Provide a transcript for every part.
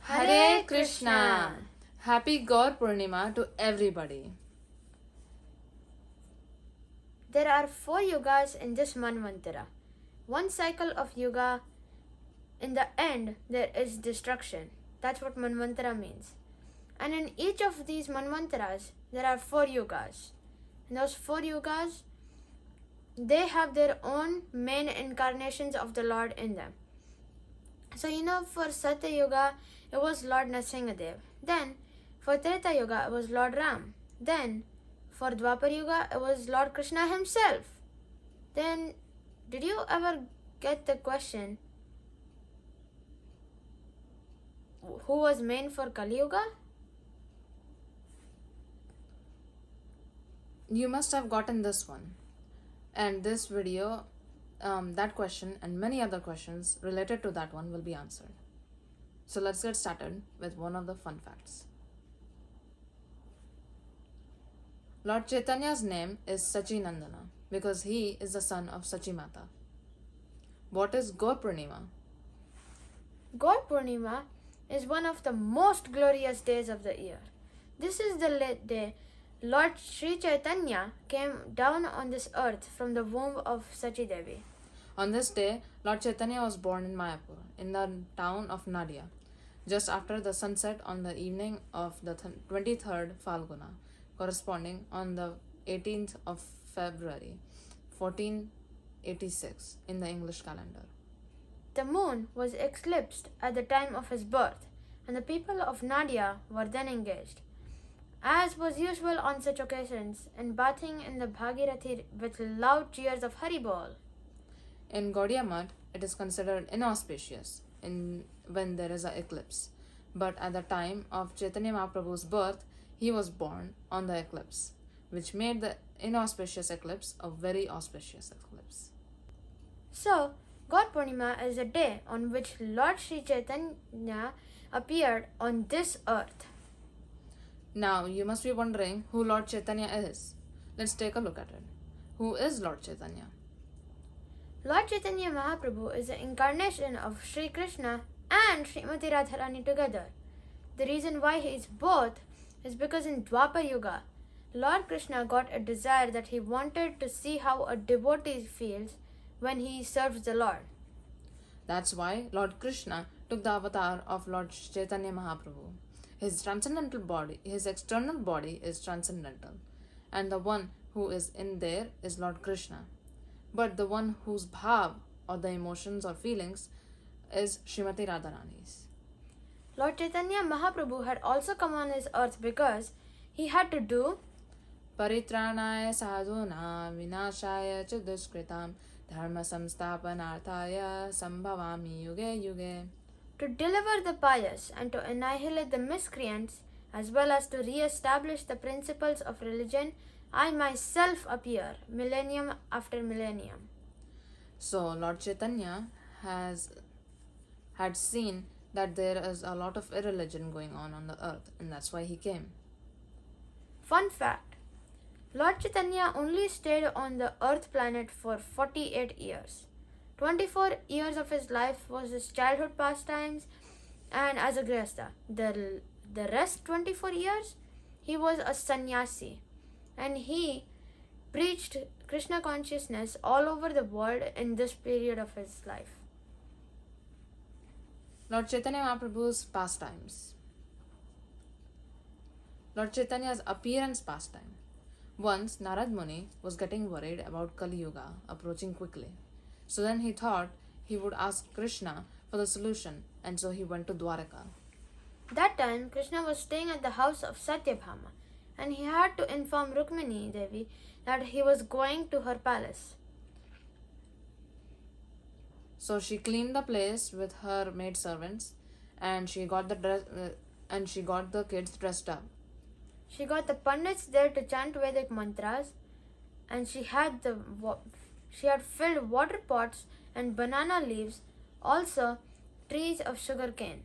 Hare Krishna! Happy Gaur Purnima to everybody. There are 4 yugas in this Manvantara. One cycle of yuga, in the end there is destruction. That's what Manvantara means. And in each of these Manvantaras, there are 4 yugas. And those 4 yugas, they have their own main incarnations of the Lord in them. So for Satya Yuga, it was Lord Nrsimhadev. Then for Treta Yuga, it was Lord Ram. Then for Dwapar Yuga, it was Lord Krishna himself. Then, did you ever get the question, who was main for Kali Yuga? You must have gotten this one. And this video, that question and many other questions related to that one will be answered. So let's get started with one of the fun facts. Lord Chaitanya's name is Sachinandana because he is the son of Sachimata. What is Gaur Purnima? Gaur Purnima is one of the most glorious days of the year. This is the day Lord Sri Chaitanya came down on this earth from the womb of Sachidevi. On this day, Lord Chaitanya was born in Mayapur, in the town of Nadia, just after the sunset on the evening of the 23rd Phalguna, corresponding on the 18th of February, 1486 in the English calendar. The moon was eclipsed at the time of his birth, and the people of Nadia were then engaged, as was usual on such occasions, in bathing in the Bhagirathi with loud cheers of Haribol. In Gaudiya Math, it is considered inauspicious when there is an eclipse. But at the time of Chaitanya Mahaprabhu's birth, he was born on the eclipse, which made the inauspicious eclipse a very auspicious eclipse. So, Gaur Purnima is a day on which Lord Sri Chaitanya appeared on this earth. Now, you must be wondering who Lord Chaitanya is. Let's take a look at it. Who is Lord Chaitanya? Lord Chaitanya Mahaprabhu is the incarnation of Sri Krishna and Srimati Radharani together. The reason why he is both is because in Dwapar Yuga, Lord Krishna got a desire that he wanted to see how a devotee feels when he serves the Lord. That's why Lord Krishna took the avatar of Lord Chaitanya Mahaprabhu. His transcendental body, his external body is transcendental, and the one who is in there is Lord Krishna. But the one whose bhav or the emotions or feelings is Srimati Radharani's. Lord Chaitanya Mahaprabhu had also come on this earth because he had to do Paritranaya sadhuna vinashaya ch duskritam dharma samstapanarthaya sambhavami yuge yuge. To deliver the pious and to annihilate the miscreants, as well as to re-establish the principles of religion, I myself appear, millennium after millennium. So Lord Chaitanya had seen that there is a lot of irreligion going on the earth, and that's why he came. Fun fact, Lord Chaitanya only stayed on the earth planet for 48 years. 24 years of his life was his childhood pastimes and as a grihastha. The rest 24 years, he was a sannyasi, and he preached Krishna consciousness all over the world in this period of his life. Lord Chaitanya Mahaprabhu's pastimes. Lord Chaitanya's appearance pastime. Once Narad Muni was getting worried about Kali Yuga approaching quickly. So then he thought he would ask Krishna for the solution, and so he went to Dwaraka. That time, Krishna was staying at the house of Satyabhama, and he had to inform Rukmini Devi that he was going to her palace. So she cleaned the place with her maidservants, and she got the kids dressed up. She got the pandits there to chant Vedic mantras, and she had filled water pots and banana leaves, also trees of sugar cane.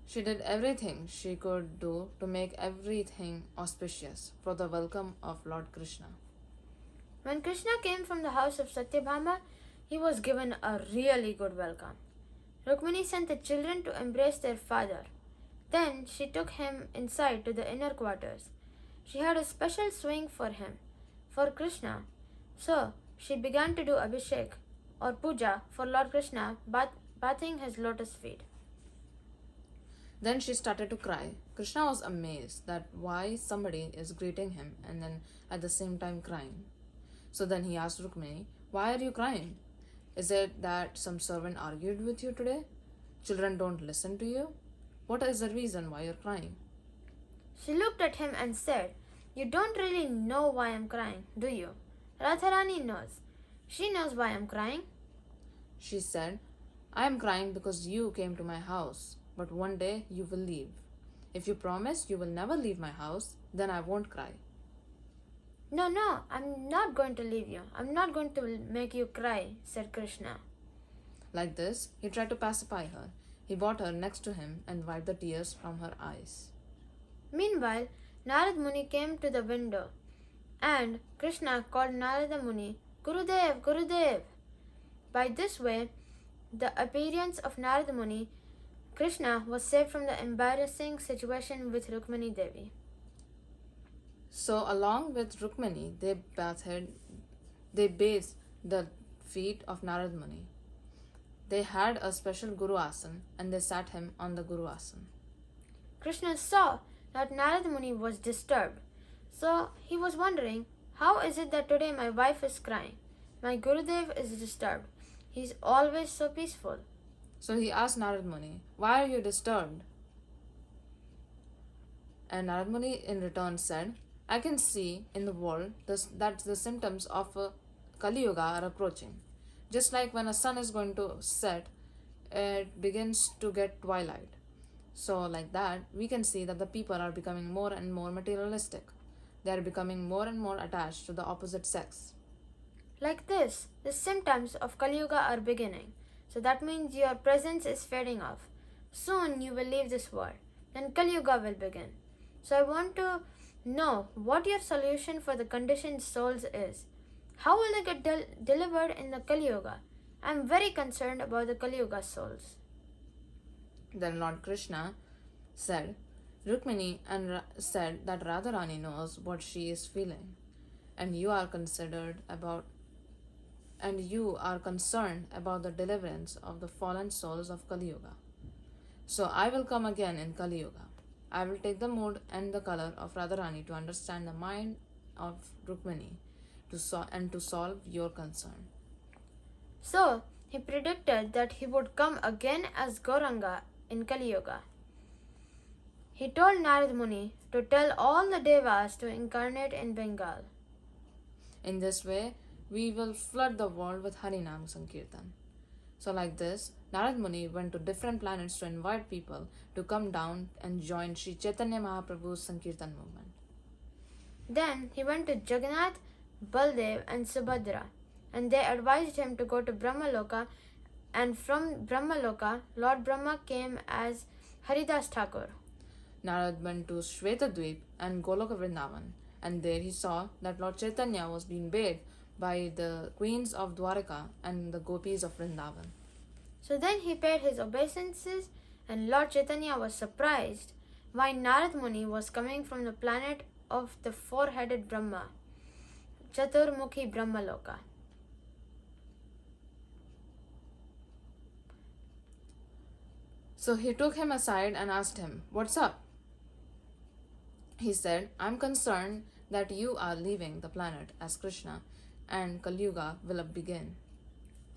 She did everything she could do to make everything auspicious for the welcome of Lord Krishna. When Krishna came from the house of Satyabhama, he was given a really good welcome. Rukmini sent the children to embrace their father. Then she took him inside to the inner quarters. She had a special swing for him, for Krishna. So she began to do abhishek or puja for Lord Krishna, bathing his lotus feet. Then she started to cry. Krishna was amazed that why somebody is greeting him and then at the same time crying. So then he asked Rukmini, "Why are you crying? Is it that some servant argued with you today? Children don't listen to you? What is the reason why you're crying?" She looked at him and said, "You don't really know why I'm crying, do you? Radharani knows. She knows why I'm crying." She said, "I am crying because you came to my house, but one day you will leave. If you promise you will never leave my house, then I won't cry." No, I'm not going to leave you. I'm not going to make you cry," said Krishna. Like this, he tried to pacify her. He brought her next to him and wiped the tears from her eyes. Meanwhile, Narad Muni came to the window, and Krishna called Narada Muni, "Gurudev, Gurudev." By this way, the appearance of Narada Muni, Krishna was saved from the embarrassing situation with Rukmini Devi. So along with Rukmini, they bathed the feet of Narad Muni. They had a special Guru Asan and they sat him on the Guru Asan. Krishna saw that Narad Muni was disturbed, so he was wondering, how is it that today my wife is crying? My Gurudev is disturbed. He's always so peaceful. So he asked Narad Muni, "Why are you disturbed?" And Narad Muni in return said, "I can see in the world that the symptoms of Kali Yuga are approaching. Just like when a sun is going to set, it begins to get twilight. So like that, we can see that the people are becoming more and more materialistic. They are becoming more and more attached to the opposite sex. Like this, the symptoms of Kali Yuga are beginning. So that means your presence is fading off. Soon you will leave this world. Then Kali Yuga will begin. So I want to know what your solution for the conditioned souls is. How will they get delivered in the Kali Yuga? I am very concerned about the Kali Yuga souls." Then Lord Krishna said, Rukmini said that Radharani knows what she is feeling, and you are concerned about the deliverance of the fallen souls of Kali Yuga. So I will come again in Kali Yuga. I will take the mood and the color of Radharani to understand the mind of Rukmini to solve your concern. So he predicted that he would come again as Gauranga in Kali Yuga. He told Narad Muni to tell all the devas to incarnate in Bengal. In this way, we will flood the world with Harinam Sankirtan. So like this, Narad Muni went to different planets to invite people to come down and join Sri Chaitanya Mahaprabhu's Sankirtan movement. Then he went to Jagannath, Baldev and Subhadra, and they advised him to go to Brahmaloka, and from Brahmaloka, Lord Brahma came as Haridas Thakur. Narad went to Shvetadvip and Goloka Vrindavan, and there he saw that Lord Chaitanya was being bathed by the queens of Dwaraka and the gopis of Vrindavan. So then he paid his obeisances, and Lord Chaitanya was surprised why Narad Muni was coming from the planet of the four-headed Brahma, Chaturmukhi Brahmaloka. So he took him aside and asked him, "What's up?" He said, "I'm concerned that you are leaving the planet as Krishna and Kali Yuga will begin."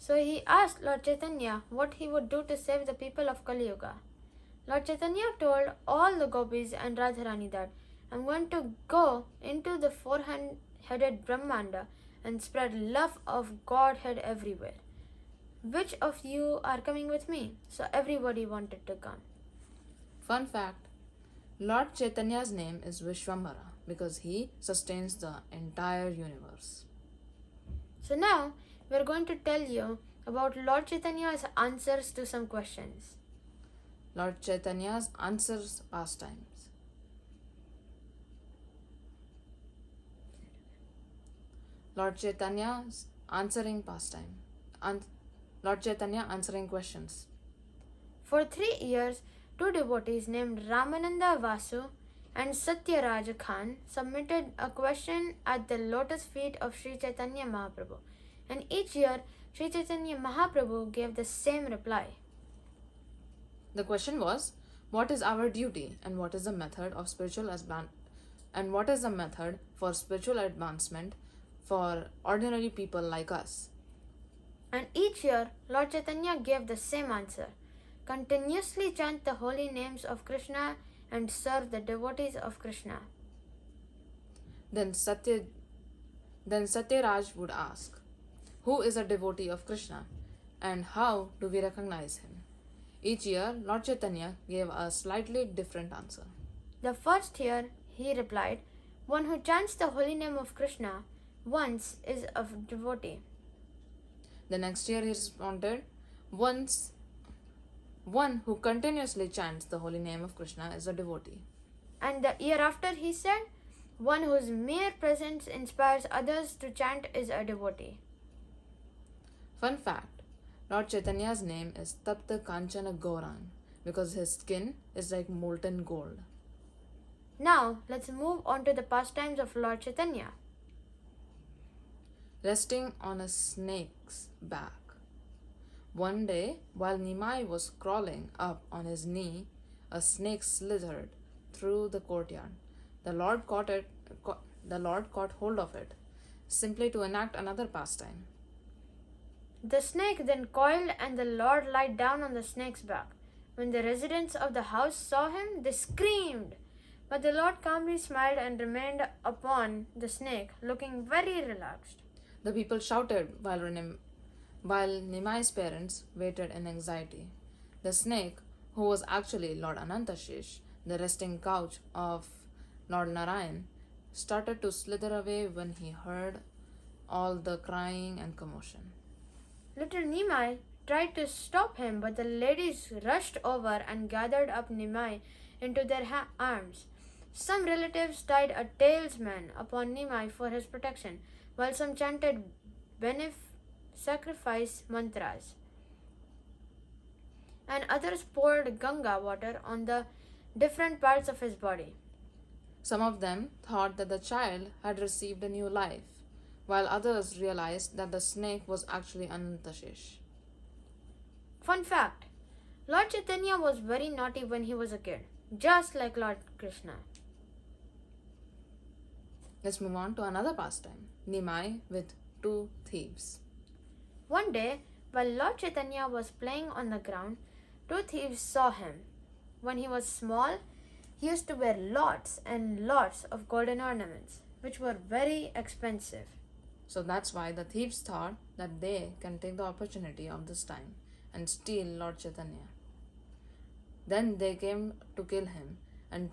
So he asked Lord Chaitanya what he would do to save the people of Kali Yuga. Lord Chaitanya told all the gopis and Radharani that I'm going to go into the four-headed Brahmanda and spread love of Godhead everywhere. Which of you are coming with me? So everybody wanted to come. Fun fact, Lord Chaitanya's name is Vishwambara because he sustains the entire universe. So now we're going to tell you about Lord Chaitanya's answers to some questions. Lord Chaitanya's answers pastimes. Lord Chaitanya's answering pastime. Lord Chaitanya answering questions. For 3 years, two devotees named Ramananda Vasu and Satyaraj Khan submitted a question at the lotus feet of Sri Chaitanya Mahaprabhu, and each year Sri Chaitanya Mahaprabhu gave the same reply. The question was, what is our duty and what is the method for spiritual advancement for ordinary people like us? And each year Lord Chaitanya gave the same answer. Continuously chant the holy names of Krishna and serve the devotees of Krishna. Then Satyaraj would ask, who is a devotee of Krishna and how do we recognize him? Each year Lord Chaitanya gave a slightly different answer. The first year he replied, one who chants the holy name of Krishna once is a devotee. The next year he responded, one who continuously chants the holy name of Krishna is a devotee. And the year after he said, one whose mere presence inspires others to chant is a devotee. Fun fact, Lord Chaitanya's name is Tapta Kanchana Gauranga because his skin is like molten gold. Now let's move on to the pastimes of Lord Chaitanya. Resting on a snake's back. One day, while Nimai was crawling up on his knee, a snake slithered through the courtyard. The Lord caught hold of it, simply to enact another pastime. The snake then coiled and the Lord lied down on the snake's back. When the residents of the house saw him, they screamed. But the Lord calmly smiled and remained upon the snake, looking very relaxed. The people shouted while Nimai's parents waited in anxiety. The snake, who was actually Lord Anantashish, the resting couch of Lord Narayan, started to slither away when he heard all the crying and commotion. Little Nimai tried to stop him, but the ladies rushed over and gathered up Nimai into their arms. Some relatives tied a talisman upon Nimai for his protection, while some chanted sacrifice mantras, and others poured Ganga water on the different parts of his body. Some of them thought that the child had received a new life, while others realized that the snake was actually Anantashish. Fun fact, Lord Chaitanya was very naughty when he was a kid, just like Lord Krishna. Let's move on to another pastime, Nimai with two thieves. One day, while Lord Chaitanya was playing on the ground, two thieves saw him. When he was small, he used to wear lots and lots of golden ornaments, which were very expensive. So that's why the thieves thought that they can take the opportunity of this time and steal Lord Chaitanya. Then they came to kill him and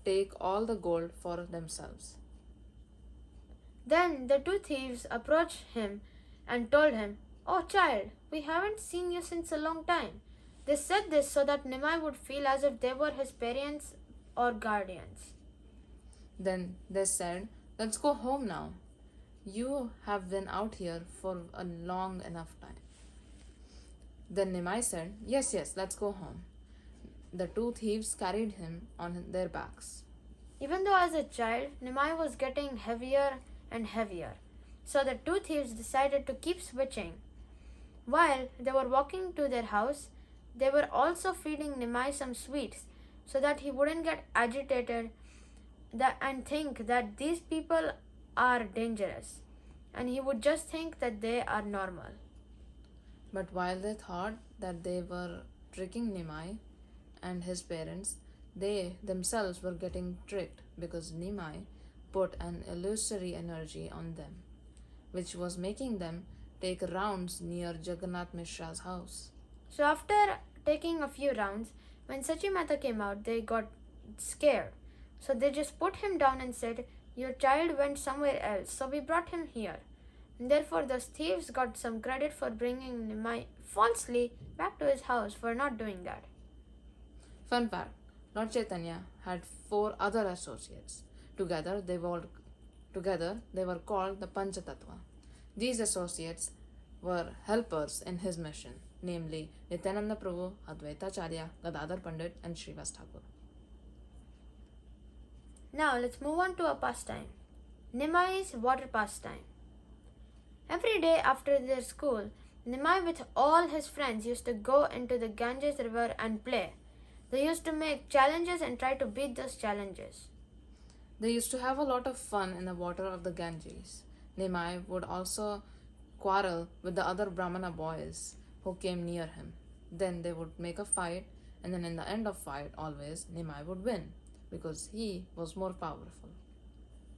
take all the gold for themselves. Then the two thieves approached him and told him, "Oh child, we haven't seen you since a long time." They said this so that Nimai would feel as if they were his parents or guardians. Then they said, "Let's go home now. You have been out here for a long enough time." Then Nimai said, Yes, let's go home." The two thieves carried him on their backs. Even though as a child, Nimai was getting heavier and heavier. So the two thieves decided to keep switching. While they were walking to their house, they were also feeding Nimai some sweets so that he wouldn't get agitated and think that these people are dangerous, and he would just think that they are normal. But while they thought that they were tricking Nimai and his parents, they themselves were getting tricked because Nimai put an illusory energy on them, which was making them take rounds near Jagannath Mishra's house. So after taking a few rounds, when Sachimata came out, they got scared. So they just put him down and said, "Your child went somewhere else, so we brought him here." And therefore those thieves got some credit for bringing Nimai falsely back to his house for not doing that. Fun fact, Lord Chaitanya had 4 other associates. Together they were called the Panchatattva. These associates were helpers in his mission, namely Nityananda Prabhu, Advaitacharya, Gadadhar Pandit, and Srivas Thakur. Now let's move on to a pastime. Nimai's water pastime. Every day after their school, Nimai with all his friends used to go into the Ganges river and play. They used to make challenges and try to beat those challenges. They used to have a lot of fun in the water of the Ganges. Nimai would also quarrel with the other Brahmana boys who came near him. Then they would make a fight, and then in the end of fight, always Nimai would win because he was more powerful.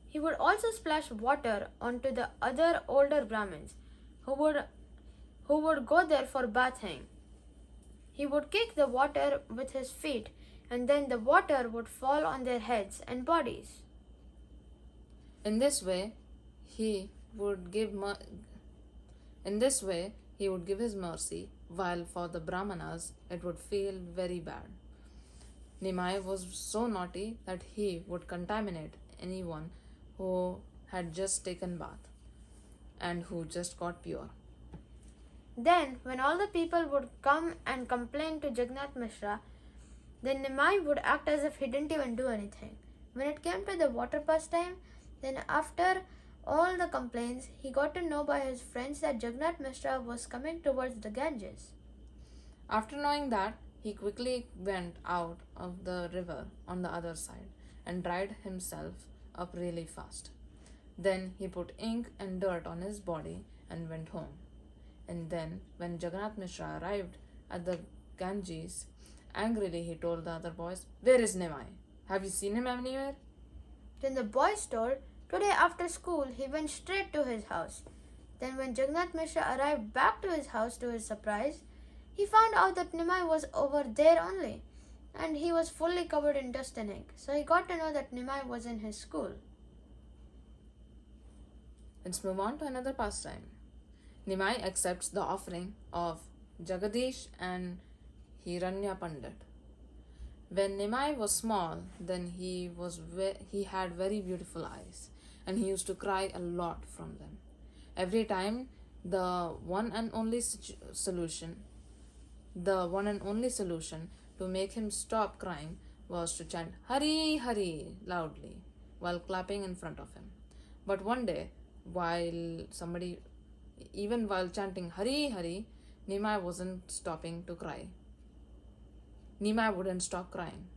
He would also splash water onto the other older Brahmins who would go there for bathing. He would kick the water with his feet, and then the water would fall on their heads and bodies. In this way, he would give his mercy, while for the Brahmanas it would feel very bad. Nimai was so naughty that he would contaminate anyone who had just taken bath and who just got pure. Then, when all the people would come and complain to Jagannath Mishra, then Nimai would act as if he didn't even do anything. When it came to the water pastime, then after all the complaints, he got to know by his friends that Jagannath Mishra was coming towards the Ganges. After knowing that, he quickly went out of the river on the other side and dried himself up really fast. Then he put ink and dirt on his body and went home. And then, when Jagannath Mishra arrived at the Ganges, angrily he told the other boys, "Where is Nimai? Have you seen him anywhere?" Then the boys told, "Today after school, he went straight to his house." Then when Jagannath Mishra arrived back to his house, to his surprise, he found out that Nimai was over there only, and he was fully covered in dust and ink. So he got to know that Nimai was in his school. Let's move on to another pastime. Nimai accepts the offering of Jagadish and Hiranya Pandit. When Nimai was small, then he had very beautiful eyes, and he used to cry a lot from them. Every time, the one and only solution to make him stop crying was to chant Hari Hari loudly while clapping in front of him. But one day, while chanting Hari Hari, Nimai wouldn't stop crying.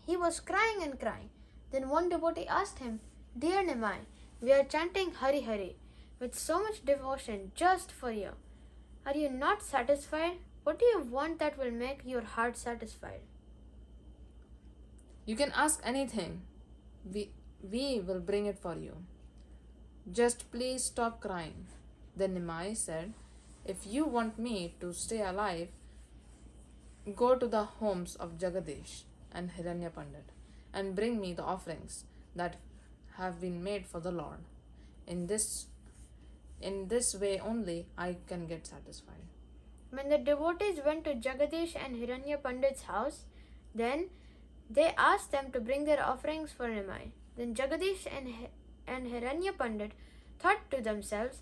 He was crying and crying. Then one devotee asked him, "Dear Nimai, we are chanting Hari Hari with so much devotion just for you. Are you not satisfied? What do you want that will make your heart satisfied?" "You can ask anything. We will bring it for you. Just please stop crying." Then Nimai said, "If you want me to stay alive, go to the homes of Jagadish and Hiranya Pandit and bring me the offerings that have been made for the Lord. In this way only I can get satisfied." When the devotees went to Jagadish and Hiranya Pandit's house, then they asked them to bring their offerings for Nimai. Then Jagadish and Hiranya Pandit thought to themselves,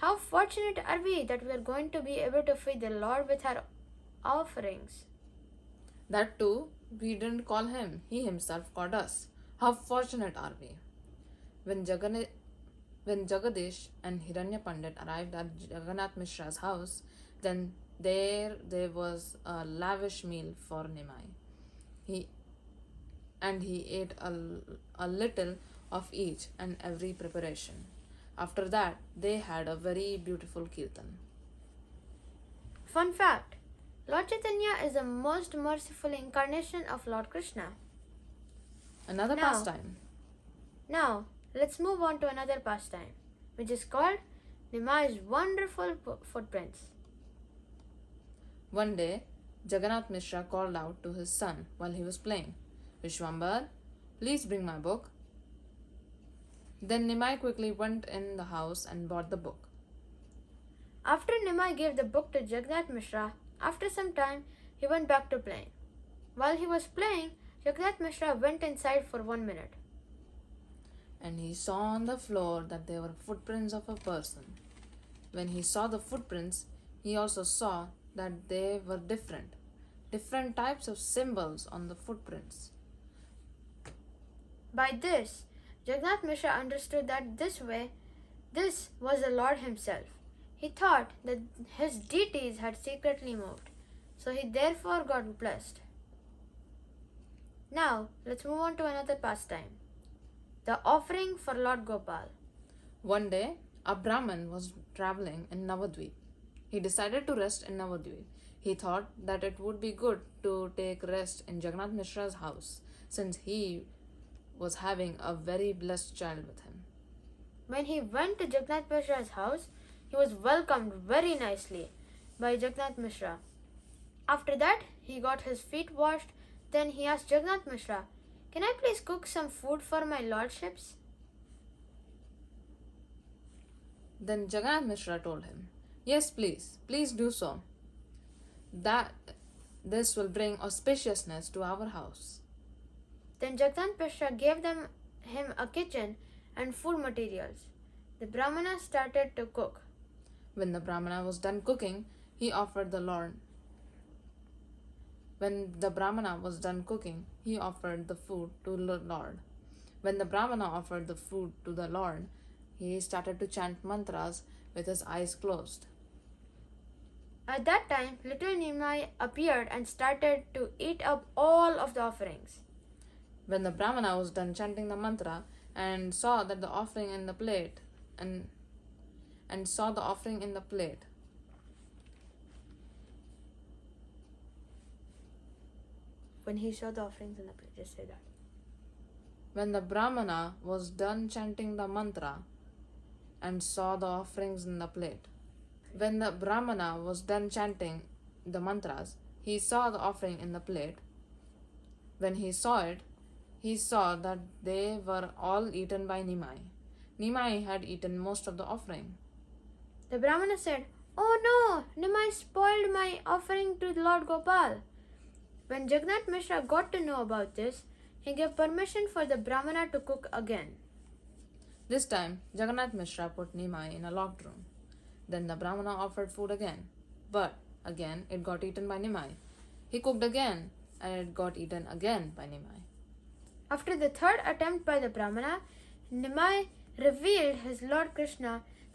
"How fortunate are we that we are going to be able to feed the Lord with our offerings." That too, we didn't call him. He himself called us. How fortunate are we? When Jagadish and Hiranya Pandit arrived at Jagannath Mishra's house, then there was a lavish meal for Nimai. He ate a little of each and every preparation. After that, they had a very beautiful kirtan. Fun fact: Lord Chaitanya is the most merciful incarnation of Lord Krishna. Another pastime. Now, let's move on to another pastime, which is called Nimai's wonderful footprints. One day, Jagannath Mishra called out to his son while he was playing, "Vishwambar, please bring my book." Then Nimai quickly went in the house and bought the book. After Nimai gave the book to Jagannath Mishra, after some time, he went back to playing. While he was playing, Jagannath Mishra went inside for 1 minute. And he saw on the floor that there were footprints of a person. When he saw the footprints, he also saw that they were different types of symbols on the footprints. By this, Jagannath Mishra understood that this was the Lord himself. He thought that his deities had secretly moved, so he therefore got blessed. Now, let's move on to another pastime, the offering for Lord Gopal. One day, a Brahmin was traveling in Navadvip. He decided to rest in Navadvip. He thought that it would be good to take rest in Jagannath Mishra's house, since he was having a very blessed child with him. When he went to Jagannath Mishra's house, he was welcomed very nicely by Jagannath Mishra. After that, he got his feet washed. Then he asked Jagannath Mishra, "Can I please cook some food for my lordships?" Then Jagannath Mishra told him, "Yes, please do so. That this will bring auspiciousness to our house." Then Jagannath Mishra gave him a kitchen and food materials. The Brahmana started to cook. When the Brahmana was done cooking, he offered the Lord. When the Brahmana was done cooking, he offered the food to the Lord. When the Brahmana offered the food to the Lord, he started to chant mantras with his eyes closed. At that time, little Nimai appeared and started to eat up all of the offerings. When the Brahmana was done chanting the mantra and saw that the offering in the plate and saw the offering in the plate, When he saw the offerings in the plate, just say that. when the Brahmana was done chanting the mantra and saw the offerings in the plate, when the Brahmana was done chanting the mantras, he saw the offering in the plate. When he saw it, he saw that they were all eaten by Nimai. Nimai had eaten most of the offering. The Brahmana said, "Oh no, Nimai spoiled my offering to Lord Gopal." When Jagannath Mishra got to know about this, he gave permission for the Brahmana to cook again. This time, Jagannath Mishra put Nimai in a locked room. Then the Brahmana offered food again, but again it got eaten by Nimai. He cooked again, and it got eaten again by Nimai. After the third attempt by the Brahmana, Nimai revealed his Lord Krishna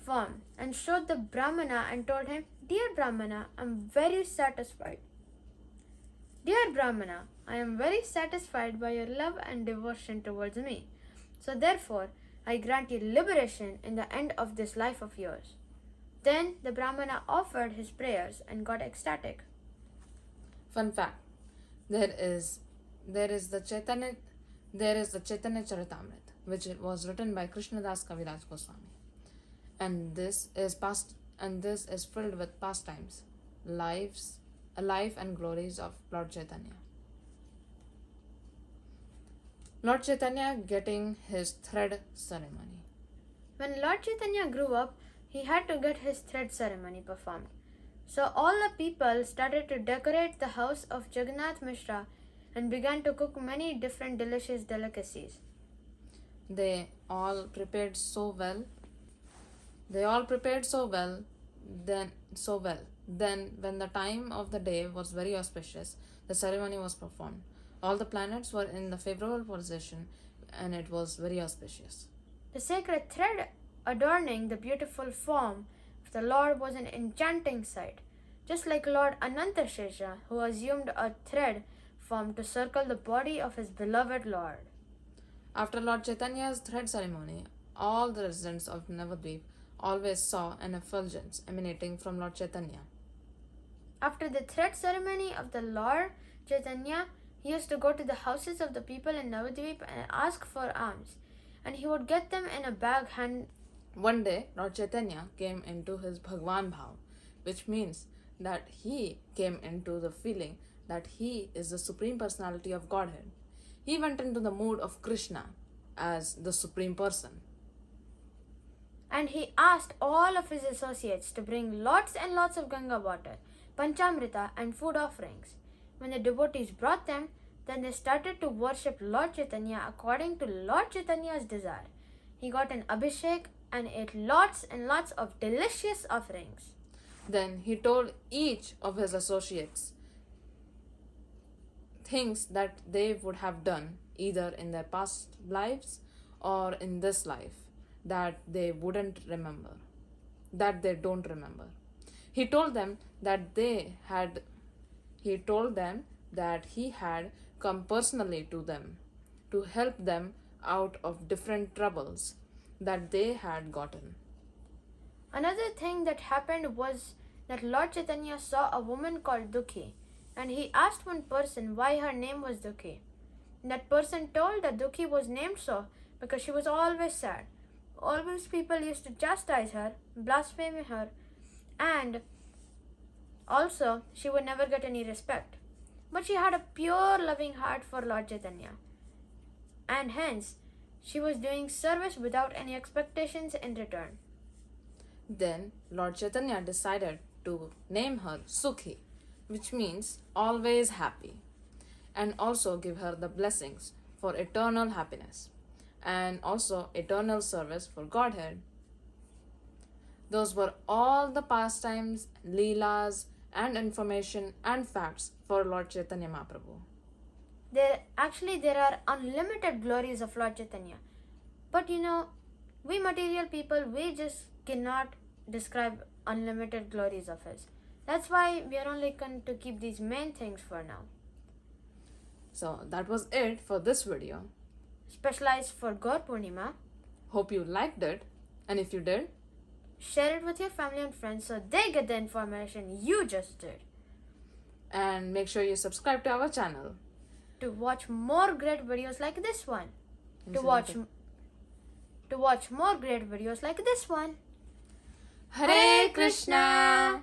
form and showed the Brahmana and told him, "Dear Brahmana, I am very satisfied. Dear Brahmana, I am very satisfied by your love and devotion towards me. So therefore, I grant you liberation in the end of this life of yours." Then the Brahmana offered his prayers and got ecstatic. Fun fact: there is the Chaitanya Charitamrita, which was written by Krishnadas Kaviraj Goswami, and this is filled with pastimes, life and glories of Lord Chaitanya. Lord Chaitanya getting his thread ceremony. When Lord Chaitanya grew up, he had to get his thread ceremony performed. So all the people started to decorate the house of Jagannath Mishra and began to cook many different delicious delicacies. They all prepared so well. Then, when the time of the day was very auspicious, the ceremony was performed. All the planets were in the favorable position, and it was very auspicious. The sacred thread adorning the beautiful form of the Lord was an enchanting sight, just like Lord Anantashesha, who assumed a thread form to circle the body of his beloved Lord. After Lord Chaitanya's thread ceremony, all the residents of Navadvip always saw an effulgence emanating from Lord Chaitanya. After the thread ceremony of the Lord Chaitanya, he used to go to the houses of the people in Navadvip and ask for alms, and he would get them in a bag hand. One day, Lord Chaitanya came into his Bhagwan Bhav, which means that he came into the feeling that he is the Supreme Personality of Godhead. He went into the mood of Krishna as the Supreme Person. And he asked all of his associates to bring lots and lots of Ganga water, Panchamrita and food offerings. When the devotees brought them, then they started to worship Lord Chaitanya according to Lord Chaitanya's desire. He got an abhishek and ate lots and lots of delicious offerings. Then he told each of his associates things that they would have done either in their past lives or in this life that they wouldn't remember, that they don't remember. He told them that he had come personally to them to help them out of different troubles that they had gotten. Another thing that happened was that Lord Chaitanya saw a woman called Dukhi, and he asked one person why her name was Dukhi. That person told that Dukhi was named so because she was always sad. Always people used to chastise her, blaspheme her, and also she would never get any respect. But she had a pure loving heart for Lord Chaitanya, and hence she was doing service without any expectations in return. Then Lord Chaitanya decided to name her Sukhi, which means always happy, and also give her the blessings for eternal happiness and also eternal service for Godhead. Those were all the pastimes, leelas, and information and facts for Lord Chaitanya Mahaprabhu. There are unlimited glories of Lord Chaitanya. But we material people, we just cannot describe unlimited glories of his. That's why we are only going to keep these main things for now. So that was it for this video. Specialized for Gaura Purnima. Hope you liked it, and if you did, share it with your family and friends so they get the information you just did. And make sure you subscribe to our channel to watch more great videos like this one. To watch more great videos like this one. Hare Krishna!